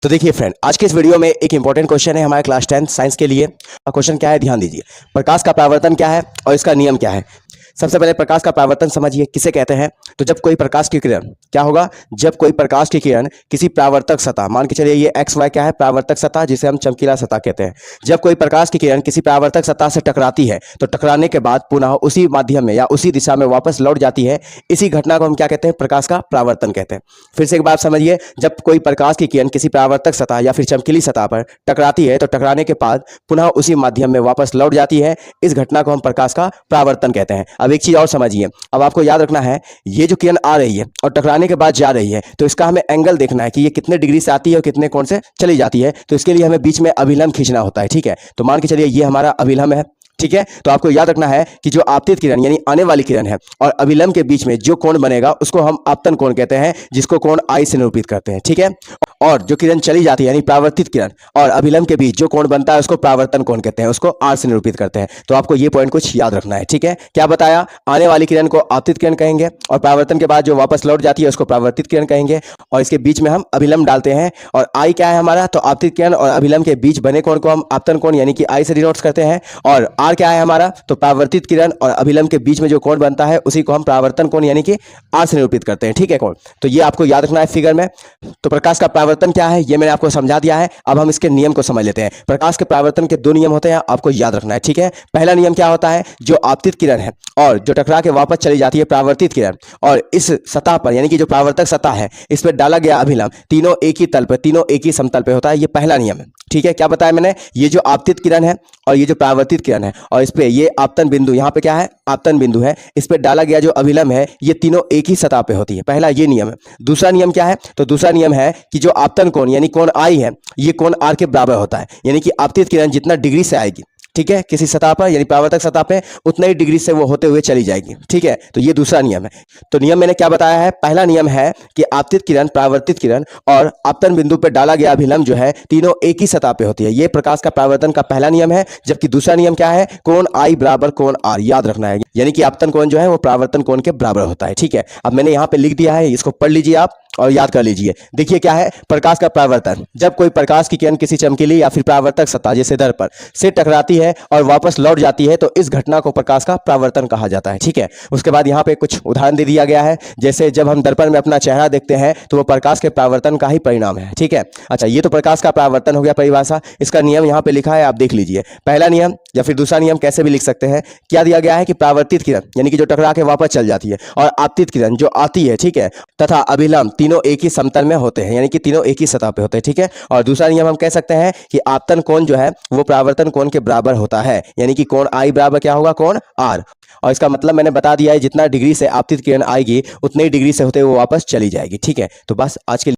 तो देखिए फ्रेंड, आज के इस वीडियो में एक इंपॉर्टेंट क्वेश्चन है हमारे क्लास 10 साइंस के लिए। और क्वेश्चन क्या है, ध्यान दीजिए। प्रकाश का परावर्तन क्या है और इसका नियम क्या है। सबसे पहले प्रकाश का परावर्तन समझिए, किसे कहते हैं। तो जब कोई प्रकाश की किरण, क्या होगा, जब कोई प्रकाश की किरण किसी परावर्तक सतह, मान के चलिए ये एक्स वाई क्या है, परावर्तक सतह, जिसे हम चमकीला सतह कहते हैं। जब कोई प्रकाश की किरण किसी परावर्तक सतह से टकराती है तो टकराने के बाद पुनः उसी माध्यम में या उसी दिशा में वापस लौट जाती है, इसी घटना को हम क्या कहते हैं, प्रकाश का परावर्तन कहते हैं। फिर से एक बात समझिए, जब कोई प्रकाश की किरण किसी परावर्तक सतह या फिर चमकीली सतह पर टकराती है तो टकराने के बाद पुनः उसी माध्यम में वापस लौट जाती है, इस घटना को हम प्रकाश का परावर्तन कहते हैं। अब एक चीज और समझिए, अब आपको याद रखना है, ये जो किरण आ रही है और टकराने के बाद जा रही है, तो इसका हमें एंगल देखना है कि ये कितने डिग्री से आती है और कितने कोण से चली जाती है। तो इसके लिए हमें बीच में अभिलंब खींचना होता है, ठीक है। तो मान के चलिए ये हमारा अभिलंब है, ठीक है। तो आपको याद रखना है कि जो आपतित किरण यानी आने वाली किरण है और अभिलंब के बीच में जो कोण बनेगा उसको हम आपतन कोण कहते हैं, जिसको कोण आई से निरूपित करते हैं, ठीक है। और जो किरण चली जाती है यानी परावर्तित किरण और अभिलंब के बीच जो कोण बनता है उसको परावर्तन कोण कहते हैं, उसको आर से निरूपित करते हैं। तो आपको ये पॉइंट कुछ याद रखना है, ठीक है। क्या बताया, आने वाली किरण को आपतित किरण कहेंगे और परावर्तन के बाद जो वापस लौट जाती है उसको परावर्तित किरण कहेंगे, और इसके बीच में हम अभिलंब डालते हैं। और आई क्या है हमारा, तो आपतित किरण और अभिलंब के बीच बने कोण को हम आपतन कोण यानी कि आई से डिनोट करते हैं। और आर क्या है हमारा, तो परावर्तित किरण और अभिलंब के बीच में जो कोण बनता है उसी को हम परावर्तन कोण यानी कि आर से निरूपित करते हैं, ठीक है कोण। तो ये आपको याद रखना है फिगर में। तो प्रकाश का परावर्तन क्या है ये मैंने आपको समझा दिया है। अब हम इसके नियम को समझ लेते हैं। प्रकाश के परावर्तन के दो नियम होते हैं, आपको याद रखना है, ठीक है। पहला नियम क्या होता है, जो आपतित किरण है और जो टकरा के वापस चली जाती है परावर्तित किरण, और इस सतह पर यानी कि जो परावर्तक सतह है इस पर डाला गया अभिलंब, तीनों एक ही तल पर, तीनों एक ही समतल पे होता है। ये पहला नियम है, ठीक है। क्या बताया मैंने, ये जो आपतित किरण है और ये जो परावर्तित किरण है और इस पे ये आपतन बिंदु, यहाँ पे क्या है, आपतन बिंदु है, इस पे डाला गया जो अभिलंब है ये तीनों एक ही सतह पे होती है। पहला ये नियम है। दूसरा नियम क्या है, तो दूसरा नियम है कि जो आपतन कोण यानी कोण आई है ये कोण आर के बराबर होता है। यानी कि आपतित किरण जितना डिग्री से आएगी, ठीक है, किसी सतह पर यानी परावर्तक सतह पे, उतना ही डिग्री से वो होते हुए चली जाएगी, ठीक है। तो ये दूसरा नियम है। तो नियम मैंने क्या बताया है, पहला नियम है कि आपतित किरण, परावर्तित किरण और आपतन बिंदु पर डाला गया अभिलंब जो है तीनों एक ही सतह पे होती है। ये प्रकाश का परावर्तन का पहला नियम है। जबकि दूसरा नियम क्या है, कोण आई बराबर कोण आर, याद रखना है। यानी कि आपतन कोण जो है वो परावर्तन कोण के बराबर होता है, ठीक है। अब मैंने यहाँ पे लिख दिया है, इसको पढ़ लीजिए आप और याद कर लीजिए। देखिए क्या है, प्रकाश का परावर्तन, जब कोई प्रकाश की किरण किसी चमकीली या फिर परावर्तक सतह जैसे दर्पण से टकराती है और वापस लौट जाती है तो इस घटना को प्रकाश का परावर्तन कहा जाता है, ठीक है। उसके बाद यहाँ पे कुछ उदाहरण दे दिया गया है, जैसे जब हम दर्पण में अपना चेहरा देखते हैं तो वो प्रकाश के परावर्तन का ही परिणाम है, ठीक है। अच्छा, ये तो प्रकाश का परावर्तन हो गया परिभाषा। इसका नियम यहाँ पे लिखा है, आप देख लीजिए। पहला नियम या फिर दूसरा नियम कैसे भी लिख सकते हैं। क्या दिया गया है कि परावर्तित किरण यानी कि जो टकरा के वापस चल जाती है और आपतित किरण जो आती है, ठीक है, तथा अभिलंब तीनों एक ही समतल में होते हैं, यानी कि तीनों एक ही सतह पे होते हैं, ठीक है। और दूसरा नियम हम कह सकते हैं कि आपतन कोण जो है वो परावर्तन कोण के बराबर होता है, यानी कि कोण आई बराबर क्या होगा, कोण आर। और इसका मतलब मैंने बता दिया है, जितना डिग्री से आपतित किरण आएगी उतनी डिग्री से होते हुए वापस चली जाएगी, ठीक है। तो बस आज के